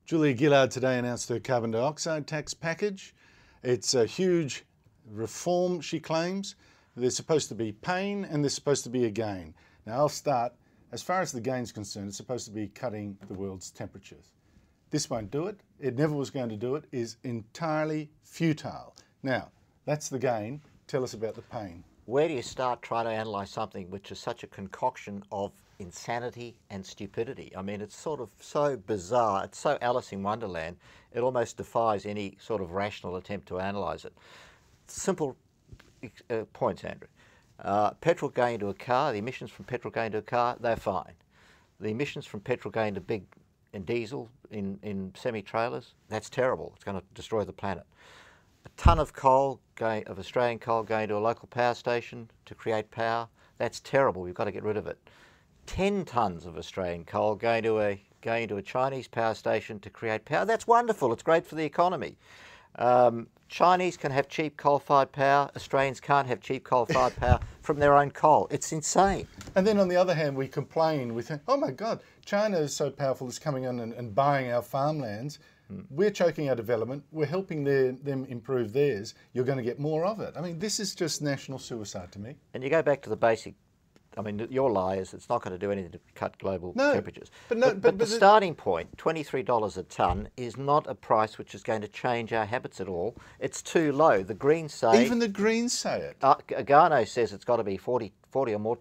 Julia Gillard today announced her carbon dioxide tax package. It's a huge reform, she claims. There's supposed to be pain and there's supposed to be a gain. Now I'll start. As far as the gain's concerned, it's supposed to be cutting the world's temperatures. This won't do it. It never was going to do it. It is entirely futile. Now, that's the gain. Tell us about the pain. Where do you start trying to analyse something which is such a concoction of insanity and stupidity? I mean, it's sort of so bizarre, it's so Alice in Wonderland, it almost defies any sort of rational attempt to analyse it. Simple points, Andrew. Petrol going to a car, the emissions from petrol going to a car, they're fine. The emissions from petrol going to big and diesel in semi-trailers, that's terrible. It's going to destroy the planet. A tonne of coal, of Australian coal, going to a local power station to create power, that's terrible. We've got to get rid of it. 10 tonnes of Australian coal going to a Chinese power station to create power, that's wonderful. It's great for the economy. Chinese can have cheap coal-fired power. Australians can't have cheap coal-fired power from their own coal. It's insane. And then on the other hand, we complain. We think, oh my God, China is so powerful, it's coming in and buying our farmlands. We're choking our development. We're helping them improve theirs. You're going to get more of it. I mean, this is just national suicide to me. And you go back to the basic. I mean, your lie is it's not going to do anything to cut global temperatures. But the starting point, $23 a tonne, is not a price which is going to change our habits at all. It's too low. The Greens say... Even the Greens say it. Garno says it's got to be 40 or more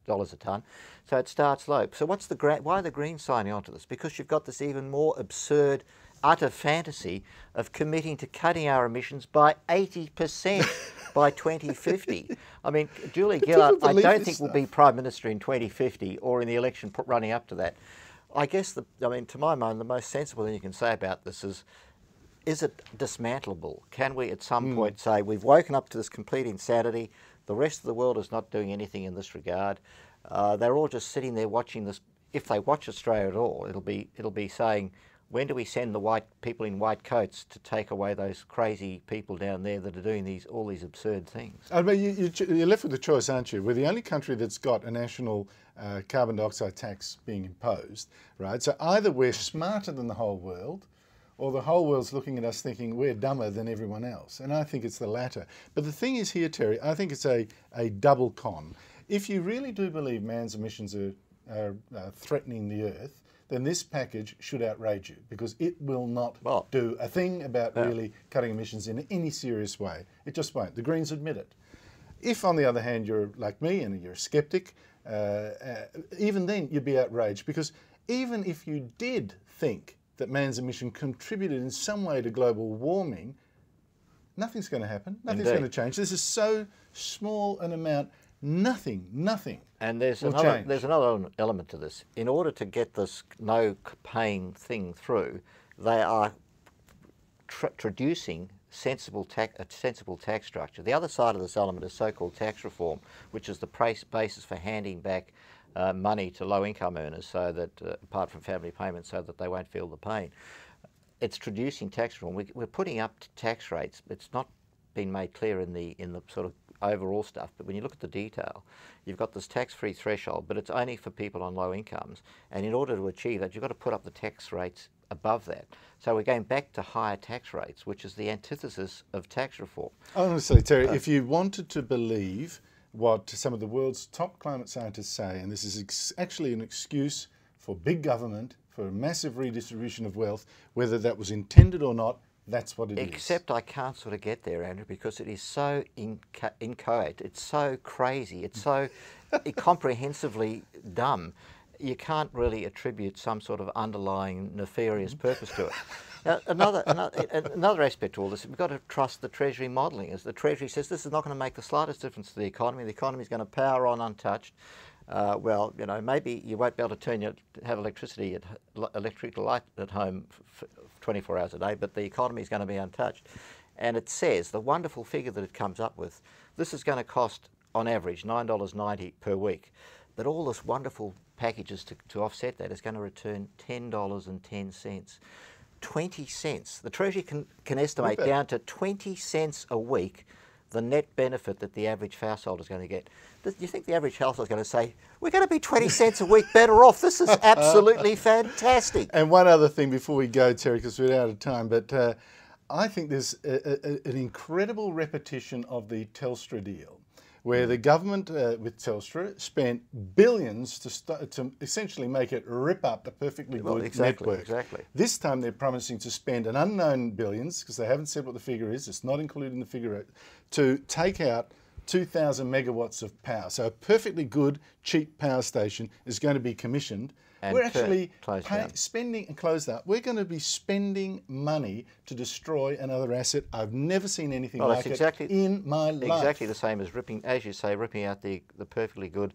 dollars a tonne. So it starts low. So why are the Greens signing on to this? Because you've got this even more absurd, utter fantasy of committing to cutting our emissions by 80%. By 2050. I mean, Julia Gillard, I don't think will be Prime Minister in 2050 or in the election running up to that. I guess, to my mind, the most sensible thing you can say about this is it dismantleable? Can we at some point say, we've woken up to this complete insanity, the rest of the world is not doing anything in this regard, they're all just sitting there watching this. If they watch Australia at all, it'll be saying, when do we send the white people in white coats to take away those crazy people down there that are doing all these absurd things? I mean, you're left with a choice, aren't you? We're the only country that's got a national carbon dioxide tax being imposed, right? So either we're smarter than the whole world, or the whole world's looking at us thinking we're dumber than everyone else. And I think it's the latter. But the thing is here, Terry, I think it's a double con. If you really do believe man's emissions are threatening the Earth, then this package should outrage you, because it will not do a thing about really cutting emissions in any serious way. It just won't. The Greens admit it. If, on the other hand, you're like me and you're a skeptic, even then you'd be outraged, because even if you did think that man's emission contributed in some way to global warming, nothing's going to happen. Nothing's going to change. This is so small an amount. Nothing. And there's another element to this. In order to get this no pain thing through, they are introducing a sensible tax structure. The other side of this element is so-called tax reform, which is the basis for handing back money to low-income earners, so that apart from family payments, so that they won't feel the pain. It's introducing tax reform. We're putting up tax rates. It's not been made clear in the sort of overall stuff, but when you look at the detail, you've got this tax-free threshold, but it's only for people on low incomes, and in order to achieve that, you've got to put up the tax rates above that. So we're going back to higher tax rates, which is the antithesis of tax reform. Honestly, Terry, if you wanted to believe what some of the world's top climate scientists say, and this is actually an excuse for big government, for a massive redistribution of wealth, whether that was intended or not, that's what it is. Except I can't sort of get there, Andrew, because it is so inchoate, it's so crazy, it's so incomprehensibly dumb. You can't really attribute some sort of underlying nefarious purpose to it. Now, another aspect to all this, we've got to trust the Treasury modelling. As the Treasury says, this is not going to make the slightest difference to the economy. The economy is going to power on untouched. Well, you know, maybe you won't be able to have electrical light at home for 24 hours a day, but the economy is going to be untouched. And it says, the wonderful figure that it comes up with, this is going to cost, on average, $9.90 per week. But all this wonderful packages to offset that is going to return $10.10. 20 cents. The Treasury can estimate down to 20 cents a week the net benefit that the average household is going to get. Do you think the average household is going to say, we're going to be 20 cents a week better off? This is absolutely fantastic. And one other thing before we go, Terry, because we're out of time, but I think there's an incredible repetition of the Telstra deal, where the government with Telstra spent billions to essentially make it rip up a perfectly good network. Exactly. This time they're promising to spend an unknown billions, because they haven't said what the figure is, it's not included in the figure, to take out 2,000 megawatts of power. So a perfectly good, cheap power station is going to be commissioned. And we're actually spending and closed out. We're going to be spending money to destroy another asset. I've never seen anything like it in my life. Exactly the same as ripping, as you say, ripping out the perfectly good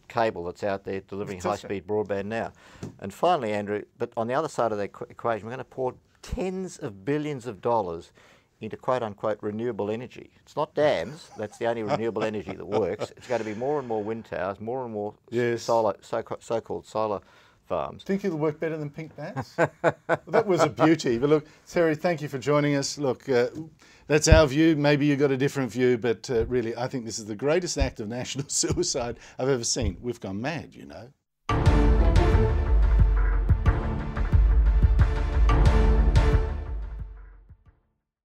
cable that's out there delivering high-speed broadband now. And finally, Andrew, but on the other side of the equation, we're going to pour tens of billions of dollars into quote-unquote renewable energy. It's not dams, that's the only renewable energy that works. It's going to be more and more wind towers, more and more solar, so-called solar farms. Think it'll work better than pink bats? That was a beauty. But look, Terry, thank you for joining us. Look, that's our view. Maybe you've got a different view, but really, I think this is the greatest act of national suicide I've ever seen. We've gone mad, you know.